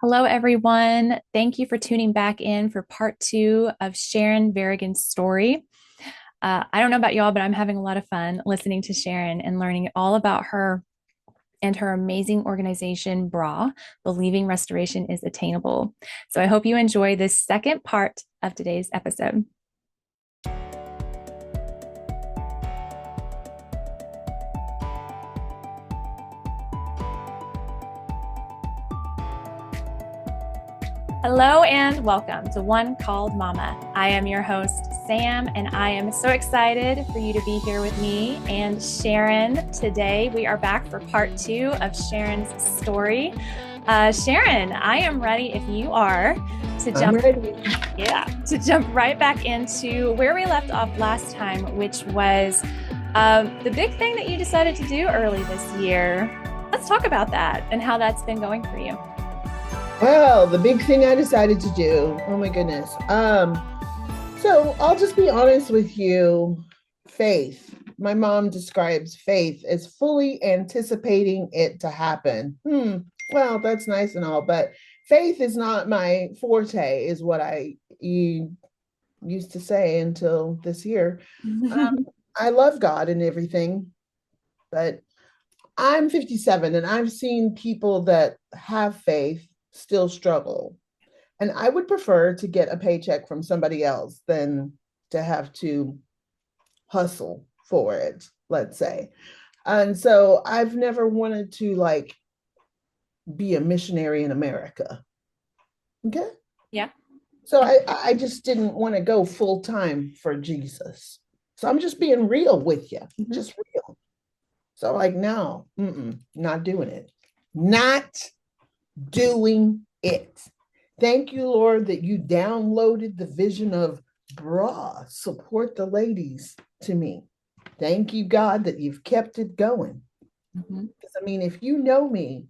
Hello, everyone. Thank you for tuning back in for part two of Sharon Verigan's story. I don't know about y'all, but I'm having a lot of fun listening to Sharon and learning all about her and her amazing organization, BRA, Believing Restoration is Attainable. So I hope you enjoy this second part of today's episode. Hello and welcome to One Called Mama. I am your host, Sam, and I am so excited for you to be here with me and Sharon. Today, we are back for part two of Sharon's story. Sharon, I am ready if you are to jump right back into where we left off last time, which was the big thing that you decided to do early this year. Let's talk about that and how that's been going for you. Well, the big thing I decided to do, oh my goodness. So I'll just be honest with you. Faith. My mom describes faith as fully anticipating it to happen. Well, that's nice and all, but faith is not my forte, is what I used to say until this year. I love God and everything, but I'm 57 and I've seen people that have faith still struggle. And I would prefer to get a paycheck from somebody else than to have to hustle for it, let's say. And so I've never wanted to be a missionary in America. Okay. Yeah. So I just didn't want to go full time for Jesus. So I'm just being real with you, just real. So no, not doing it. Not doing it. Thank you, Lord, that you downloaded the vision of BRA, support the ladies, to me. Thank you, God, that you've kept it going. Because if you know me,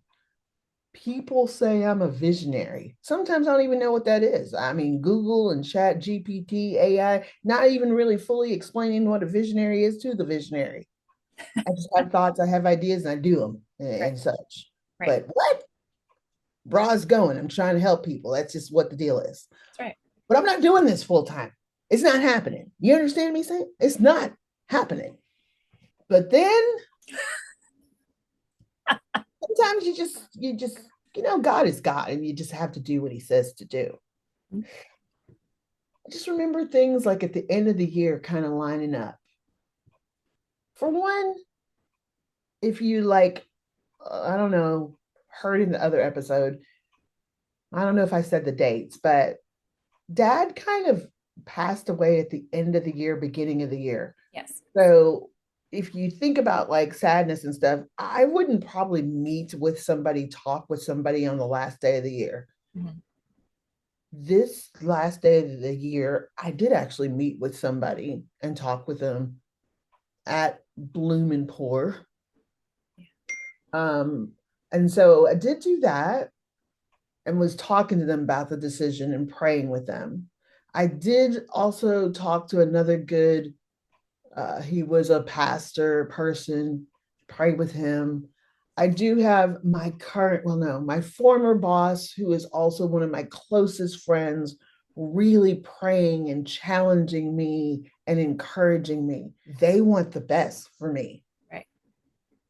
people say I'm a visionary. Sometimes I don't even know what that is. Google and Chat GPT, AI, not even really fully explaining what a visionary is to the visionary. I just have thoughts, I have ideas, and I do them and such. Right. But what? BRA's going. I'm trying to help people. That's just what the deal is. That's right. But I'm not doing this full time. It's not happening. You understand me saying? It's not happening. But then sometimes you just, God is God, and you just have to do what he says to do. I just remember things like at the end of the year kind of lining up. For one, if you I don't know, heard in the other episode, I don't know if I said the dates, but Dad kind of passed away at the end of the year, beginning of the year. Yes. So if you think about sadness and stuff, I wouldn't probably meet with somebody, talk with somebody on the last day of the year. This last day of the year, I did actually meet with somebody and talk with them at Bloom and Pour. And so I did do that and was talking to them about the decision and praying with them. I did also talk to another good, he was a pastor person, pray with him. I do have my my former boss, who is also one of my closest friends, really praying and challenging me and encouraging me. They want the best for me. Right.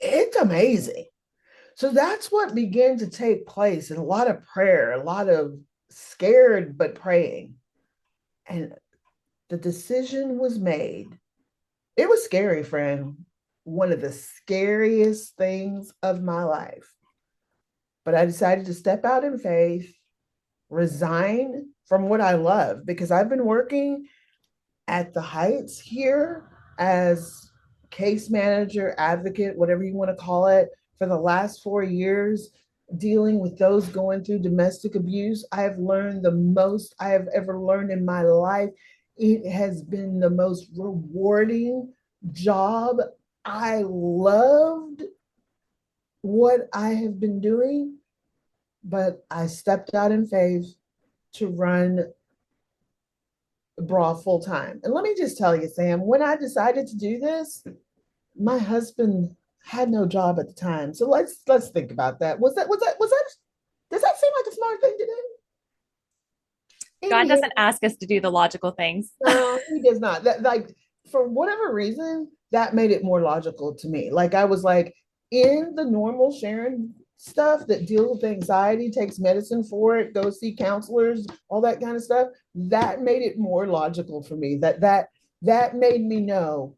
It's amazing. So that's what began to take place, and a lot of prayer, a lot of scared but praying. And the decision was made. It was scary, friend. One of the scariest things of my life. But I decided to step out in faith, resign from what I love, because I've been working at the Heights here as case manager, advocate, whatever you want to call it, for the last 4 years, dealing with those going through domestic abuse. I have learned the most I have ever learned in my life. It has been the most rewarding job. I loved what I have been doing, but I stepped out in faith to run BRA full time. And let me just tell you, Sam, when I decided to do this, my husband had no job at the time. So let's think about that. Was that does that seem like a small hard thing to do. In God the doesn't ask us to do the logical things. No, he does not. That like for whatever reason, that made it more logical to me. Like I was like in the normal Sharon stuff that deals with anxiety, takes medicine for it, goes see counselors, all that kind of stuff. That made it more logical for me. That made me know,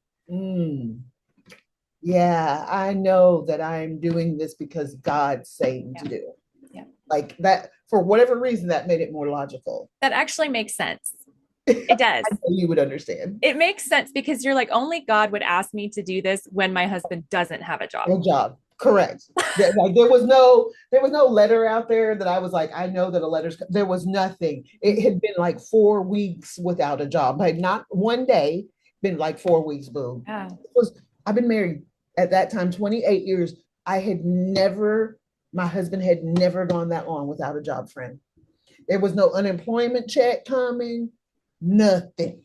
yeah, I know that I'm doing this because God's saying Yeah. to do. Yeah. Like that, for whatever reason, that made it more logical. That actually makes sense. It does. I know you would understand. It makes sense because you're like, only God would ask me to do this when my husband doesn't have a job. No job. Correct. Like there was no letter out there that I was like, I know that a letter's there was nothing. It had been like 4 weeks without a job. Like not one day, been like 4 weeks, boom. Yeah. I've been married at that time 28 years. My husband had never gone that long without a job, friend. There was no unemployment check coming, nothing.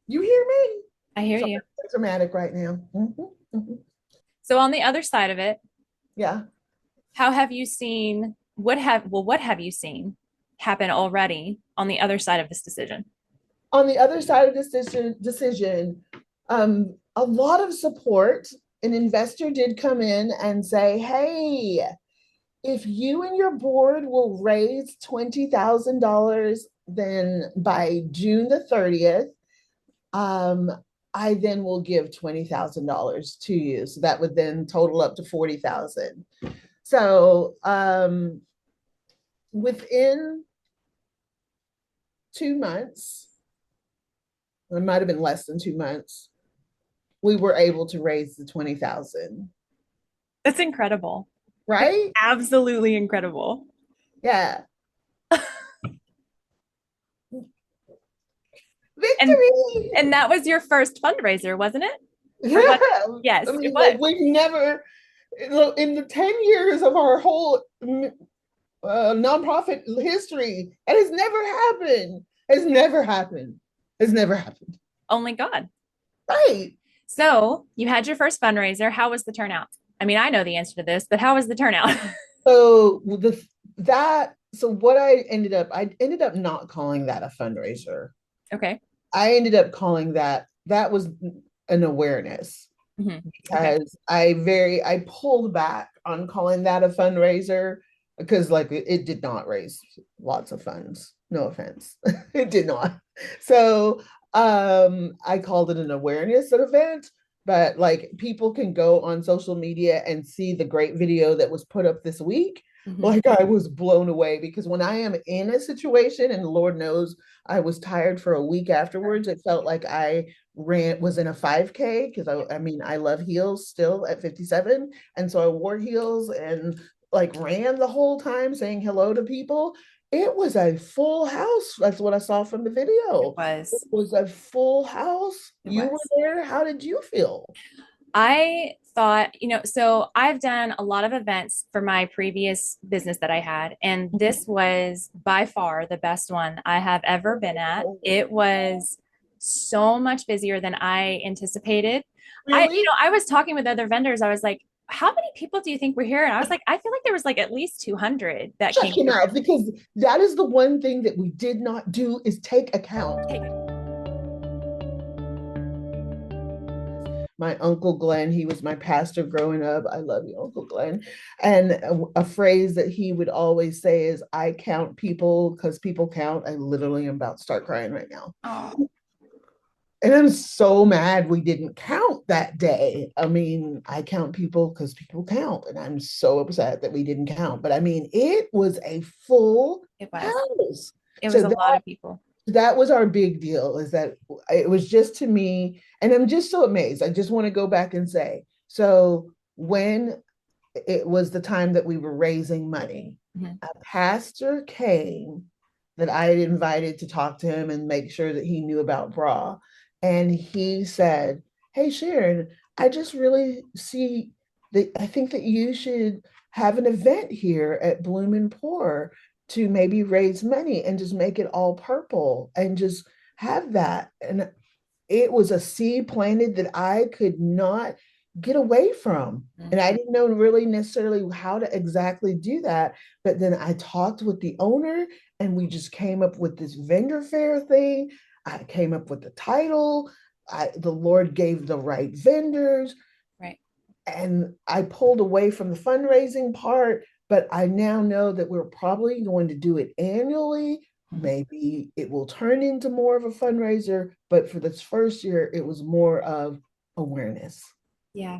You hear me? I hear So you. dramatic right now. Mm-hmm. So on the other side of it, Yeah. how have you seen what have you seen happen already on the other side of this decision? On the other side of this decision, a lot of support. An investor did come in and say, hey, if you and your board will raise $20,000, then by June the 30th, I then will give $20,000 to you. So that would then total up to 40,000. So within 2 months, it might have been less than 2 months, we were able to raise the 20,000. That's incredible. Right? Absolutely incredible. Yeah. And Victory. and that was your first fundraiser, wasn't it? Yeah. Yes, I it mean, was. like we've never in the 10 years of our whole nonprofit history, it has never happened. It's never happened. It's never happened. Only God. Right. So you had your first fundraiser. How was the turnout? I mean, I know the answer to this, but how was the turnout? So what I ended up not calling that a fundraiser. Okay. I ended up calling that was an awareness. Mm-hmm. Okay. Because I pulled back on calling that a fundraiser because like it did not raise lots of funds. No offense. It did not. So I called it an awareness event, but like people can go on social media and see the great video that was put up this week. Mm-hmm. Like I was blown away because when I am in a situation, and Lord knows I was tired for a week afterwards, it felt like I was in a 5K because I mean I love heels still at 57, and so I wore heels and like ran the whole time saying hello to people. It was a full house. That's what I saw from the video. It was. It was a full house. It You were was. there. How did you feel? I thought, so I've done a lot of events for my previous business that I had, and this was by far the best one I have ever been at. It was so much busier than I anticipated. Really? I was talking with other vendors. I was like, how many people do you think were here? And I was like, I feel like there was like at least 200 that Check came him through. out because that is the one thing that we did not do is take account. My Uncle Glenn, he was my pastor growing up. I love you, Uncle Glenn. And a phrase that he would always say is, I count people because people count. I literally am about to start crying right now. Oh. And I'm so mad we didn't count that day. I mean, I count people because people count. And I'm so upset that we didn't count. But I mean, it was a full house. It was a lot of people. That was our big deal, is that it was just to me, and I'm just so amazed. I just want to go back and say, so when it was the time that we were raising money, a pastor came that I had invited to talk to him and make sure that he knew about bra. And he said, hey, Sharon, I just really see that I think that you should have an event here at Bloom and Pour to maybe raise money and just make it all purple and just have that. And it was a seed planted that I could not get away from. Mhm. And I didn't know really necessarily how to exactly do that. But then I talked with the owner and we just came up with this vendor fair thing. I came up with the title. The Lord gave the right vendors. Right. And I pulled away from the fundraising part, but I now know that we're probably going to do it annually. Mhm. Maybe it will turn into more of a fundraiser, but for this first year, it was more of awareness. Yeah.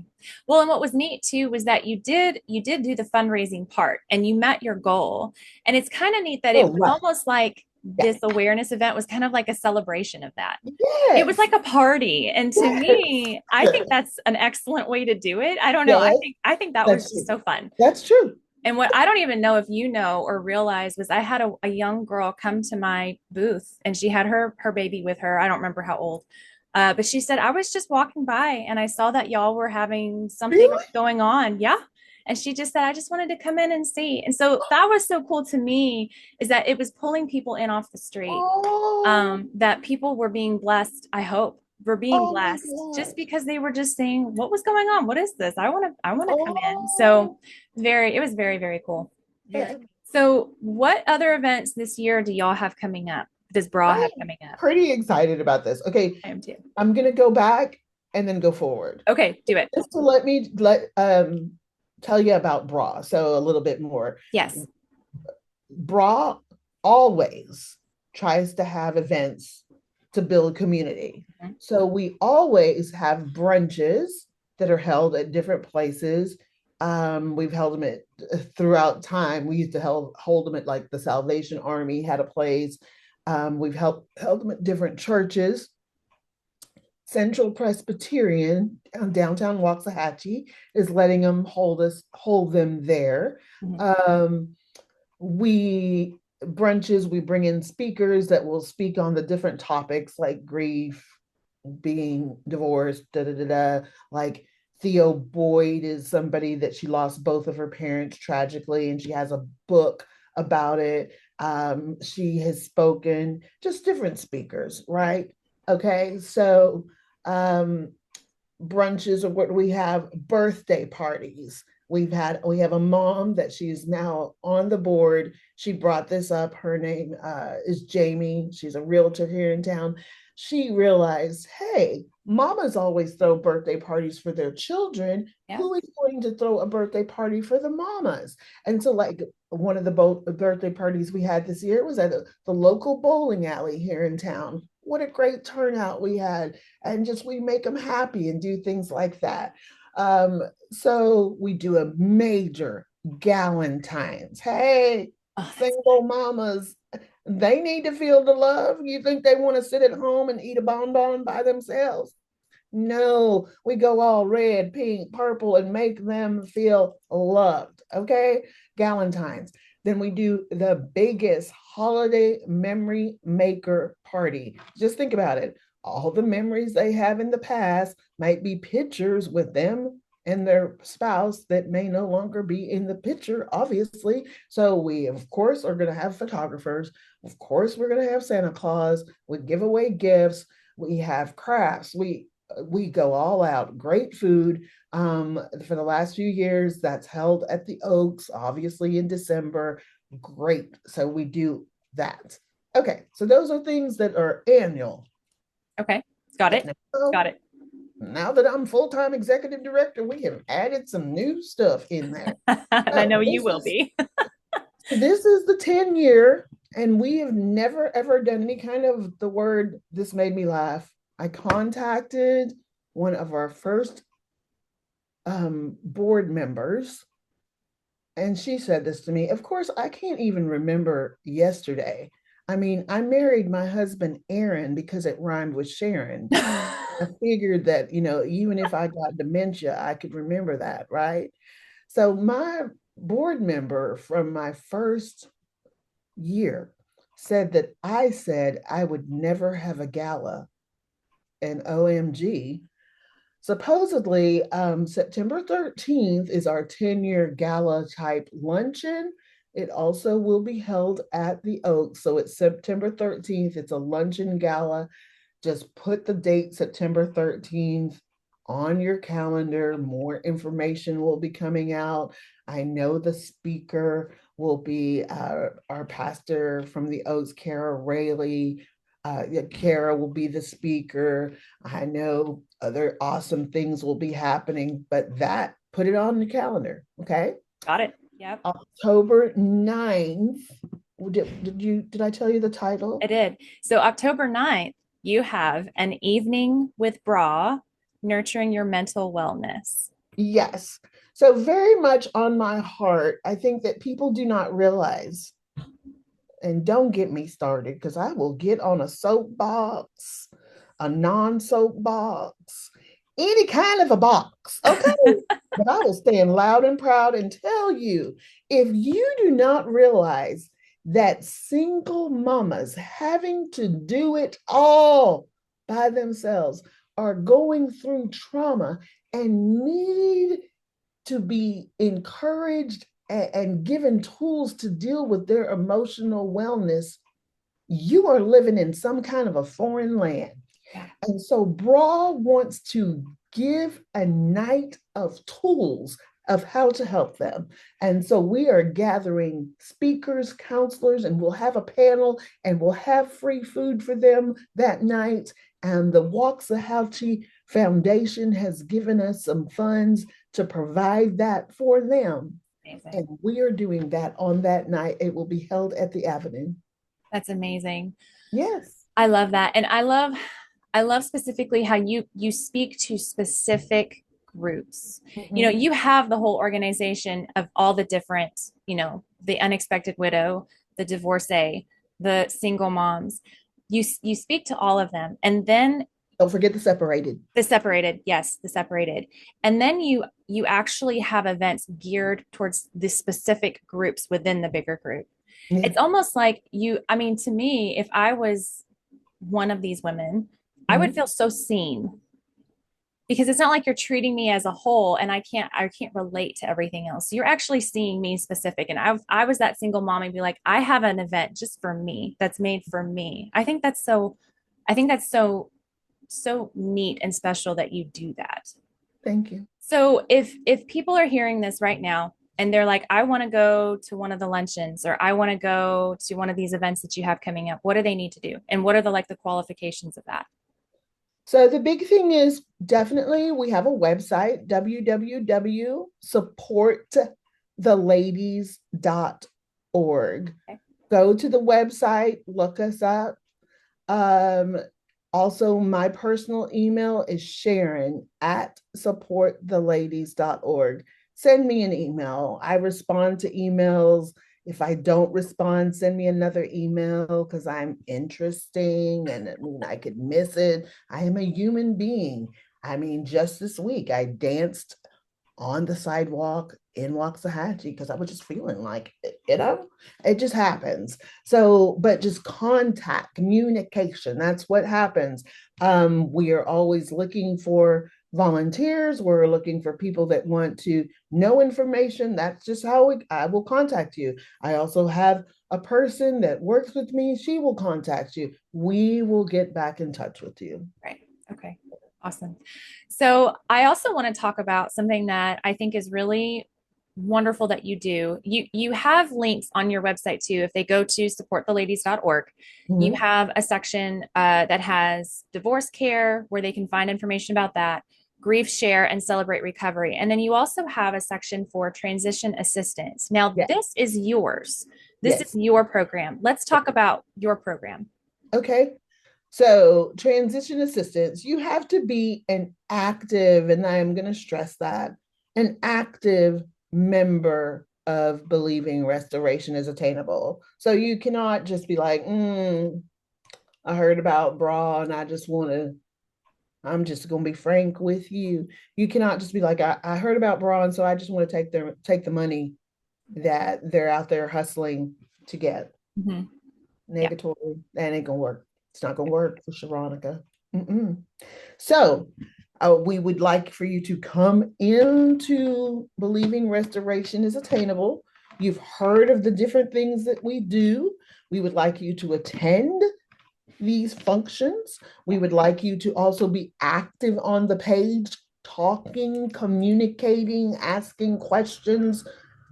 Well, and what was neat too was that you did do the fundraising part and you met your goal. And it's kind of neat that it Oh, was right. almost like Yeah. this awareness event was kind of like a celebration of that. It was Yes. like a party. And to Yes. me, I think that's an excellent way to do it. I don't know. I Yes. think I think that was That's just true. so fun. That's true. And what I don't even know if you know or realize was I had a young girl come to my booth and she had her baby with her. I don't remember how old. But she said, I was just walking by and I saw that y'all were having something Really? going on. Yeah. And she just said, I just wanted to come in and see. And so that was so cool to me is that it was pulling people in off the street, Oh, that people were being blessed. I hope were being oh my blessed just gosh. because they were just saying, what was going on? What is this? I want to come in. Oh, So it was very, very cool. Very. and So what other events this year do y'all have coming up? Does Bra have I'm coming up? pretty excited about this. Okay, I am too. I'm gonna go back and then go forward. Okay, do it. Just to let me let tell you about bra so a little bit more. Yes. Bra always tries to have events to build community. Mhm. So we always have brunches that are held at different places. We've held them at throughout time. We used to hold them at like the Salvation Army had a place. We've held them at different churches. Central Presbyterian downtown Waxahachie is letting them hold them there. Mhm. Um, we brunches, we bring in speakers that will speak on the different topics like grief, being divorced, da da da da. Like Theo Boyd is somebody that she lost both of her parents tragically, and she has a book about it. She has spoken, just different speakers, right? Okay, so um, brunches or what do we have? Birthday parties. We have a mom that she's now on the board. She brought this up. Her name is Jamie. She's a realtor here in town. She realized, hey, mamas always throw birthday parties for their children. Yeah. Who is going to throw a birthday party for the mamas? And so, like one of the birthday parties we had this year was at the local bowling alley here in town. What a great turnout we had, and just we make them happy and do things like that. So we do a major Galentine's. Hey, Oh, that's single mamas, they need to feel the love. You think they want to sit at home and eat a bonbon by themselves? No, we go all red, pink, purple, and make them feel loved. Okay, Galentine's. Then we do the biggest holiday memory maker party. Just think about it. All the memories they have in the past might be pictures with them and their spouse that may no longer be in the picture, obviously. So we, of course, are going to have photographers. Of course, we're going to have Santa Claus. We give away gifts. We have crafts. We go all out. Great food. For the last few years, that's held at the Oaks, obviously in December. Great. So we do that. Okay, so those are things that are annual. okay. Got But it. Got it. now that I'm full-time executive director, we have added some new stuff in there. And I know So you will be. this is the 10 year, and we have never ever done any kind of the word. This made me laugh. I contacted one of our first board members, and she said this to me. Of course, I can't even remember yesterday. I mean, I married my husband Aaron because it rhymed with Sharon. I figured that, even if I got dementia, I could remember that, right? So my board member from my first year said that I said I would never have a gala. And OMG, supposedly September 13th is our 10-year gala type luncheon. It also will be held at the Oak. So it's September 13th. It's a luncheon gala. Just put the date September 13th on your calendar. More information will be coming out. I know the speaker will be our pastor from the Oaks, Kara Rayleigh. Kara will be the speaker. I know other awesome things will be happening, but put it on the calendar, okay? Got it. Yep. October 9th. Did I tell you the title? I did. So October 9th, you have an evening with Bra, nurturing your mental wellness. Yes. So very much on my heart. I think that people do not realize, and don't get me started because I will get on a soapbox, a non-soapbox, any kind of a box, okay? But I will stand loud and proud and tell you, if you do not realize that single mamas having to do it all by themselves are going through trauma and need to be encouraged and given tools to deal with their emotional wellness, you are living in some kind of a foreign land. Yeah. And so Brawl wants to give a night of tools of how to help them. And so we are gathering speakers, counselors, and we'll have a panel and we'll have free food for them that night. And the Waxahachie Foundation has given us some funds to provide that for them. Amazing. And we are doing that on that night. It will be held at the Avenue. That's amazing. Yes. I love that. And I love specifically how you speak to specific groups. Mm-hmm. You know, you have the whole organization of all the different, you know, the unexpected widow, the divorcee, the single moms. You speak to all of them. And then don't forget the separated. The separated, yes, the separated. And then you actually have events geared towards the specific groups within the bigger group. Yeah. It's almost like to me, if I was one of these women, I would feel so seen, because it's not like you're treating me as a whole and I can't relate to everything else. You're actually seeing me specific. And I was that single mom and be like, I have an event just for me that's made for me. I think that's so neat and special that you do that. Thank you. So if people are hearing this right now and they're like, I want to go to one of the luncheons, or I want to go to one of these events that you have coming up, what do they need to do? And what are the qualifications of that? So the big thing is, definitely we have a website, www.supporttheladies.org. Okay. Go to the website, look us up. Also, my personal email is Sharon at supporttheladies.org. Send me an email. I respond to emails. If I don't respond, send me another email because I'm interesting and I could miss it. I am a human being. Just this week, I danced on the sidewalk in Waxahachie because I was just feeling like it, it just happens. So, but just contact, communication, that's what happens. We are always looking for volunteers. We're looking for people that want to know information. That's just how I will contact you. I also have a person that works with me. She will contact you. We will get back in touch with you. Right. Okay. Awesome. So I also want to talk about something that I think is really wonderful that you do. You have links on your website too. If they go to supporttheladies.org, you have a section that has divorce care where they can find information about that, grief share, and celebrate recovery. And then you also have a section for transition assistance. Now, this is yours. This is your program. Let's talk about your program. Okay. So transition assistance, you have to be an active, and I'm going to stress that, an active member of believing restoration is attainable. So you cannot just be like, I heard about bra and I'm just going to be frank with you. You cannot just be like, I heard about bra and so I just want to take the money that they're out there hustling to get. Negatory, that ain't going to work. It's not going to work for Sharonica. So we would like for you to come into believing restoration is attainable. You've heard of the different things that we do. We would like you to attend these functions. We would like you to also be active on the page talking, communicating, asking questions,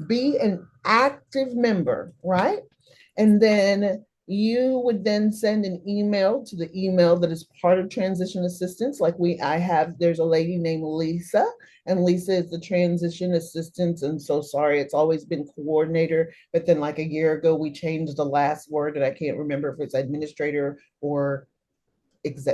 be an active member, right? And then you would then send an email to the email that is part of transition assistance. Like I have, there's a lady named Lisa, and Lisa is the transition assistant. And so sorry, it's always been coordinator. But then like a year ago, we changed the last word, and I can't remember if it's administrator or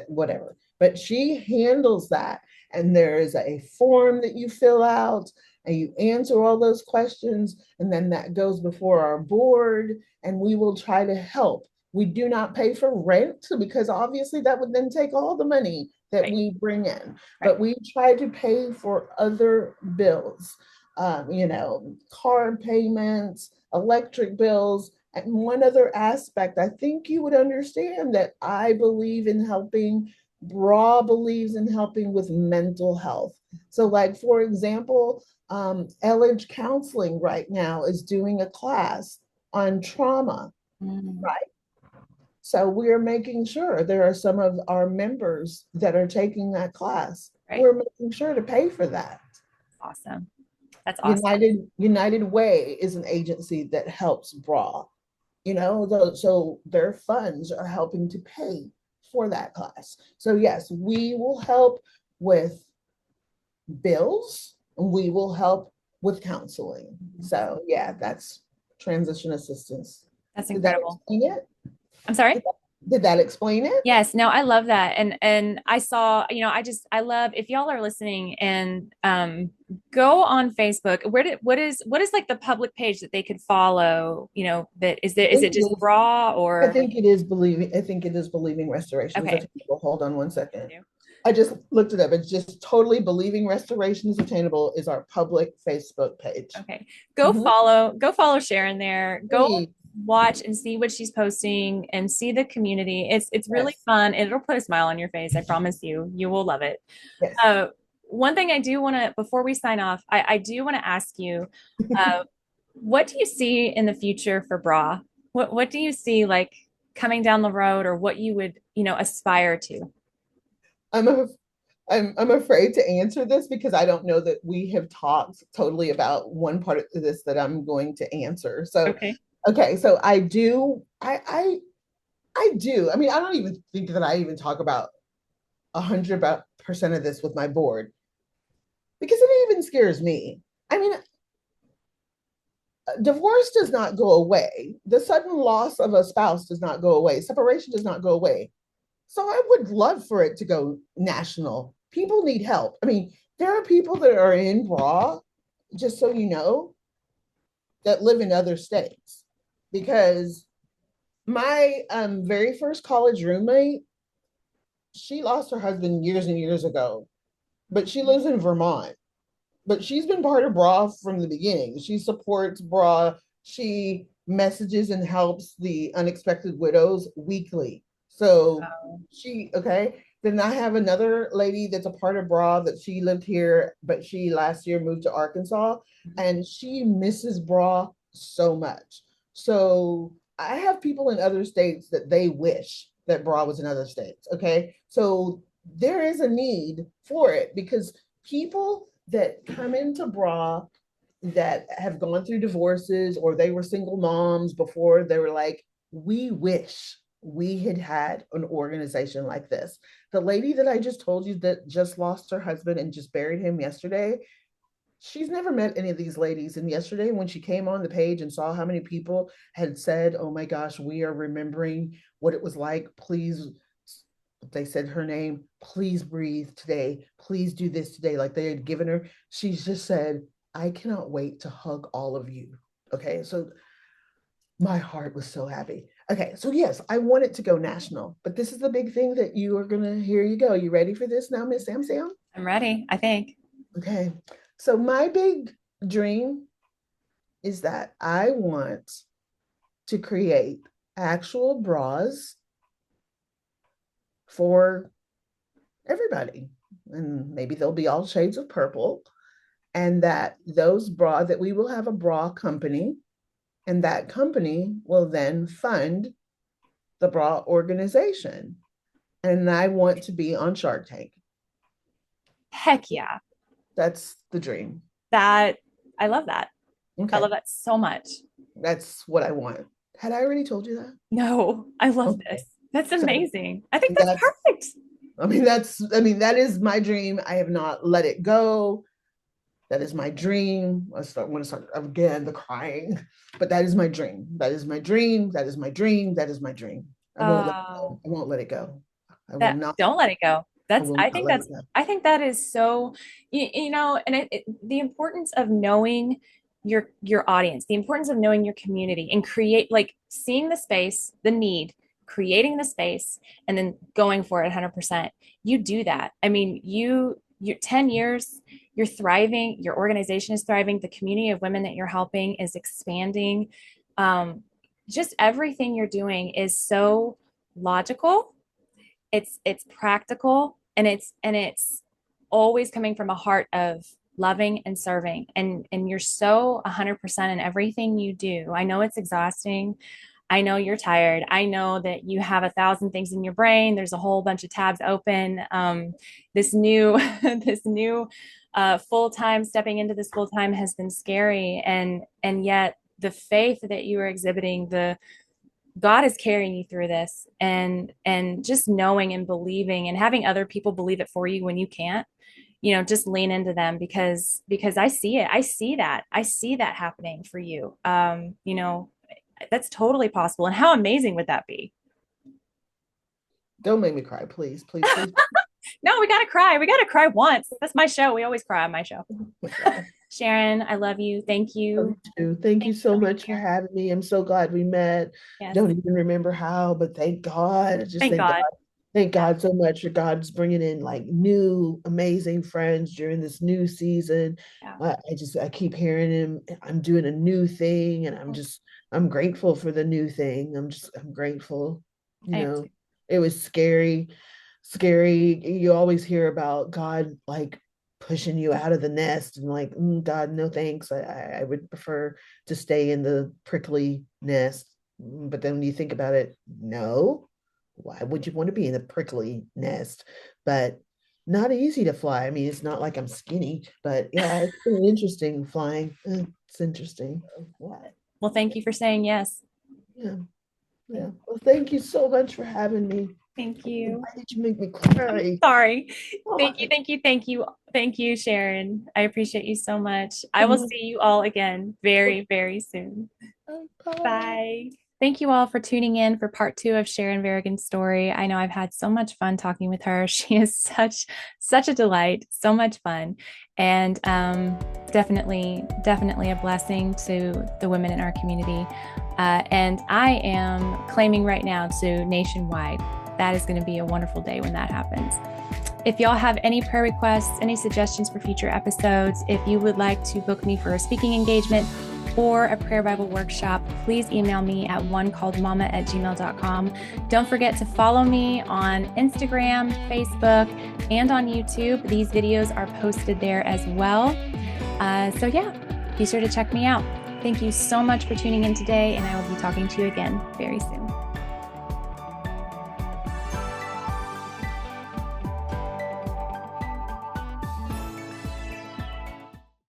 whatever. But she handles that. And there is a form that you fill out and you answer all those questions. And then that goes before our board, and we will try to help. We do not pay for rent because obviously that would then take all the money that Right. we bring in. Right. But we try to pay for other bills, car payments, electric bills. And one other aspect, I think you would understand that I believe in helping. Bra believes in helping with mental health. So, like for example, Elledge Counseling right now is doing a class on trauma, Mm, right? So we're making sure there are some of our members that are taking that class. right. We're making sure to pay for that. Awesome. That's awesome. United Way is an agency that helps bra, so their funds are helping to pay for that class. So yes, we will help with bills, we will help with counseling. So yeah, that's transition assistance. That's Did that incredible. explain it? I'm sorry? Did that explain it? Yes, no, I love that. And I saw, I love if y'all are listening and go on Facebook. What is like the public page that they could follow, that is it just bra I or think it is believing. I think it is believing restoration is okay. attainable. Hold on one second. I just looked it up. It's just totally believing restoration is attainable is our public Facebook page. Okay. Mhm. Go follow Sharon there. Go Please. watch and see what she's posting and see the community. It's really Yes. fun. It'll put a smile on your face. I promise you. You will love it. Yes. Uh, one thing I do want to, before we sign off, I do want to ask you, uh, what do you see in the future for bra? What do you see like coming down the road, or what you would, aspire to? I'm a, I'm afraid to answer this because I don't know that we have talked totally about one part of this that I'm going to answer. So Okay. okay, so I do. I mean, I don't even think that I even talk about 100% of this with my board because it even scares me. I mean, divorce does not go away. The sudden loss of a spouse does not go away. Separation does not go away. So I would love for it to go national. People need help. I mean, there are people that are in bra, just so you know, that live in other states. Because my very first college roommate, she lost her husband years and years ago, but she lives in Vermont. But she's been part of bra from the beginning. She supports bra. She messages and helps the unexpected widows weekly. So okay. Then I have another lady that's a part of bra that she lived here, but she last year moved to Arkansas, and she misses bra so much. So I have people in other states that they wish that bra was in other states. Okay. So there is a need for it because people that come into bra that have gone through divorces or they were single moms before, they were like, we wish we had had an organization like this. The lady that I just told you that just lost her husband and just buried him yesterday, she's never met any of these ladies. And yesterday, when she came on the page and saw how many people had said, oh my gosh, we are remembering what it was like, please, they said her name, please breathe today, please do this today, like they had given her, she's just said, I cannot wait to hug all of you. Okay, so my heart was so happy. Okay, so yes, I want it to go national, but this is the big thing that you are gonna, here you go, you ready for this now, Miss Sam? I'm ready, I think. Okay, so my big dream is that I want to create actual bras for everybody. And maybe they'll be all shades of purple. And that those bra, that we will have a bra company, and that company will then fund the bra organization. And I want to be on Shark Tank. Heck yeah. That's the dream. That I love that. I Okay. love that so much. That's what I want. Had I already told you that? No, I love Okay. this. That's So amazing. I think that's that's, perfect. that is my dream. I have not let it go. That is my dream. Want to start again the crying, but that is my dream. That is my dream. That is my dream. That is my dream. I won't let it go. Oh, I won't let it go. I will that not. don't let it go. I will not let it go. I think that is so, and the importance of knowing your audience, the importance of knowing your community and create like seeing the space, the need, creating the space, and then going for it 100%. You do that. I mean, you're 10 years, you're thriving, your organization is thriving, the community of women that you're helping is expanding. Um, just everything you're doing is so logical, it's practical, and it's always coming from a heart of loving and serving, and you're so 100% in everything you do. I know it's exhausting. I know you're tired. I know that you have 1,000 things in your brain. There's a whole bunch of tabs open. This new this new full-time stepping into this full-time has been scary, and yet the faith that you are exhibiting, the God is carrying you through this, and just knowing and believing and having other people believe it for you when you can't, just lean into them, because I see it. I see that happening for you. That's totally possible. And how amazing would that be? Don't make me cry, please, please, please. No, we gotta cry. We gotta cry once. That's my show. We always cry on my show. Oh my God. Sharon, I love you. Thank Love you. you too. Thank you Thanks for so being much for here. having me. I'm so glad we met. I Yes. don't even remember how, but thank God. Just Thank thank God. God. Thank Yeah. God so much for God's bringing in like new amazing friends during this new season. Yeah. I keep hearing him. I'm doing a new thing, and I'm grateful for the new thing. I'm grateful. I You am know, too. it was scary, scary. You always hear about God like pushing you out of the nest and like, God, no thanks. I would prefer to stay in the prickly nest. But then when you think about it, no, why would you want to be in a prickly nest? But not easy to fly. I mean, it's not like I'm skinny, but yeah, it's been interesting flying. It's interesting. Well, thank you for saying yes. Yeah, yeah. Well, thank you so much for having me. Thank you. Why did you make me cry? Sorry. Thank you, Why? thank you, thank you. Thank you, Sharon. I appreciate you so much. I will see you all again very, very soon. Bye. Bye. Thank you all for tuning in for part 2 of Sharon Verigan's story. I know I've had so much fun talking with her. She is such a delight, so much fun, and definitely a blessing to the women in our community. And I am claiming right now to nationwide. That is going to be a wonderful day when that happens. If y'all have any prayer requests, any suggestions for future episodes, if you would like to book me for a speaking engagement or a prayer Bible workshop, please email me at onecalledmama@gmail.com. Don't forget to follow me on Instagram, Facebook, and on YouTube. These videos are posted there as well. So yeah, be sure to check me out. Thank you so much for tuning in today, and I will be talking to you again very soon.